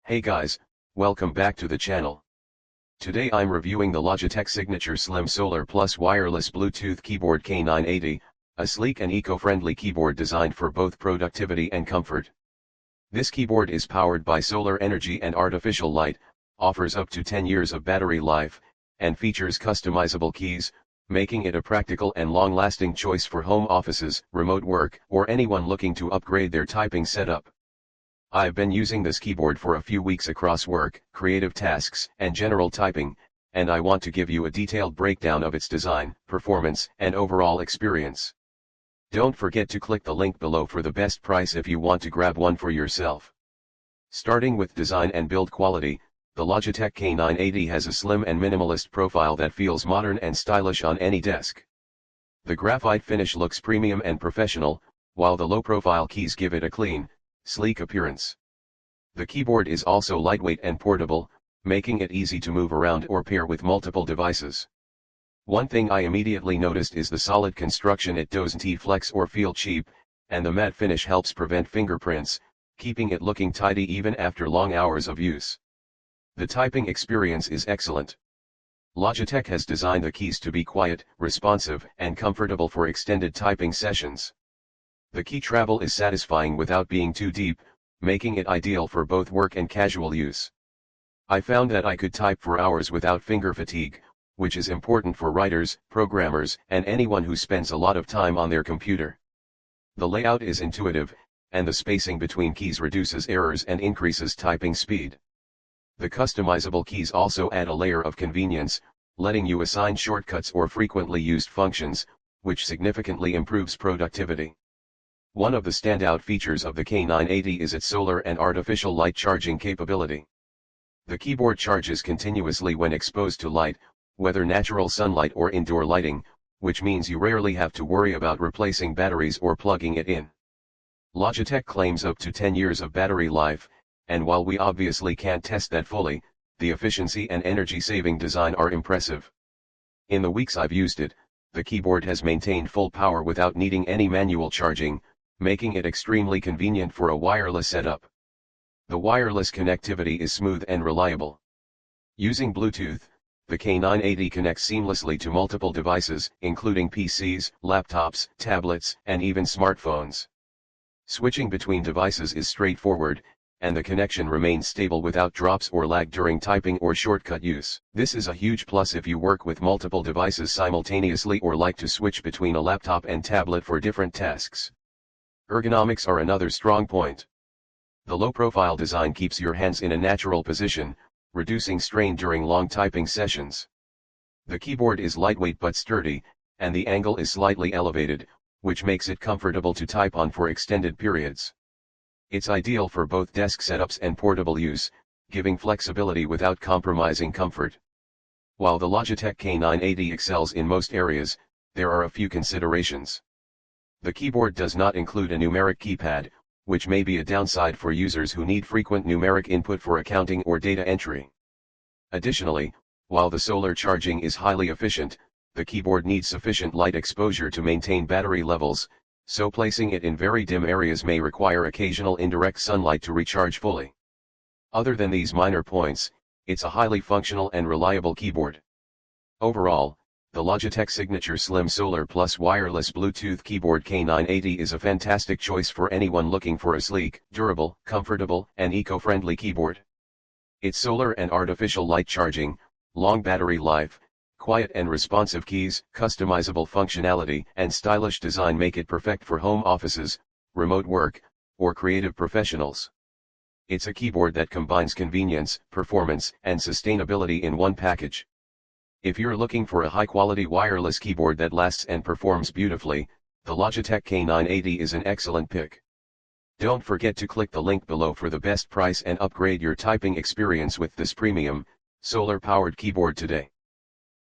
Hey guys, welcome back to the channel. Today I'm reviewing the Logitech Signature Slim Solar Plus Wireless Bluetooth Keyboard K980, a sleek and eco-friendly keyboard designed for both productivity and comfort. This keyboard is powered by solar energy and artificial light, offers up to 10 years of battery life, and features customizable keys, making it a practical and long-lasting choice for home offices, remote work, or anyone looking to upgrade their typing setup. I've been using this keyboard for a few weeks across work, creative tasks, and general typing, and I want to give you a detailed breakdown of its design, performance, and overall experience. Don't forget to click the link below for the best price if you want to grab one for yourself. Starting with design and build quality, the Logitech K980 has a slim and minimalist profile that feels modern and stylish on any desk. The graphite finish looks premium and professional, while the low-profile keys give it a clean, sleek appearance. The keyboard is also lightweight and portable, making it easy to move around or pair with multiple devices. One thing I immediately noticed is the solid construction. It doesn't flex or feel cheap, and the matte finish helps prevent fingerprints, keeping it looking tidy even after long hours of use. The typing experience is excellent. Logitech has designed the keys to be quiet, responsive, and comfortable for extended typing sessions. The key travel is satisfying without being too deep, making it ideal for both work and casual use. I found that I could type for hours without finger fatigue, which is important for writers, programmers, and anyone who spends a lot of time on their computer. The layout is intuitive, and the spacing between keys reduces errors and increases typing speed. The customizable keys also add a layer of convenience, letting you assign shortcuts or frequently used functions, which significantly improves productivity. One of the standout features of the K980 is its solar and artificial light charging capability. The keyboard charges continuously when exposed to light, whether natural sunlight or indoor lighting, which means you rarely have to worry about replacing batteries or plugging it in. Logitech claims up to 10 years of battery life, and while we obviously can't test that fully, the efficiency and energy-saving design are impressive. In the weeks I've used it, the keyboard has maintained full power without needing any manual charging, making it extremely convenient for a wireless setup. The wireless connectivity is smooth and reliable. Using Bluetooth, the K980 connects seamlessly to multiple devices, including PCs, laptops, tablets, and even smartphones. Switching between devices is straightforward, and the connection remains stable without drops or lag during typing or shortcut use. This is a huge plus if you work with multiple devices simultaneously or like to switch between a laptop and tablet for different tasks. Ergonomics are another strong point. The low-profile design keeps your hands in a natural position, reducing strain during long typing sessions. The keyboard is lightweight but sturdy, and the angle is slightly elevated, which makes it comfortable to type on for extended periods. It's ideal for both desk setups and portable use, giving flexibility without compromising comfort. While the Logitech K980 excels in most areas, there are a few considerations. The keyboard does not include a numeric keypad, which may be a downside for users who need frequent numeric input for accounting or data entry. Additionally, while the solar charging is highly efficient, the keyboard needs sufficient light exposure to maintain battery levels, so placing it in very dim areas may require occasional indirect sunlight to recharge fully. Other than these minor points, it's a highly functional and reliable keyboard. Overall, the Logitech Signature Slim Solar Plus Wireless Bluetooth Keyboard K980 is a fantastic choice for anyone looking for a sleek, durable, comfortable, and eco-friendly keyboard. Its solar and artificial light charging, long battery life, quiet and responsive keys, customizable functionality, and stylish design make it perfect for home offices, remote work, or creative professionals. It's a keyboard that combines convenience, performance, and sustainability in one package. If you're looking for a high-quality wireless keyboard that lasts and performs beautifully, the Logitech K980 is an excellent pick. Don't forget to click the link below for the best price and upgrade your typing experience with this premium, solar-powered keyboard today.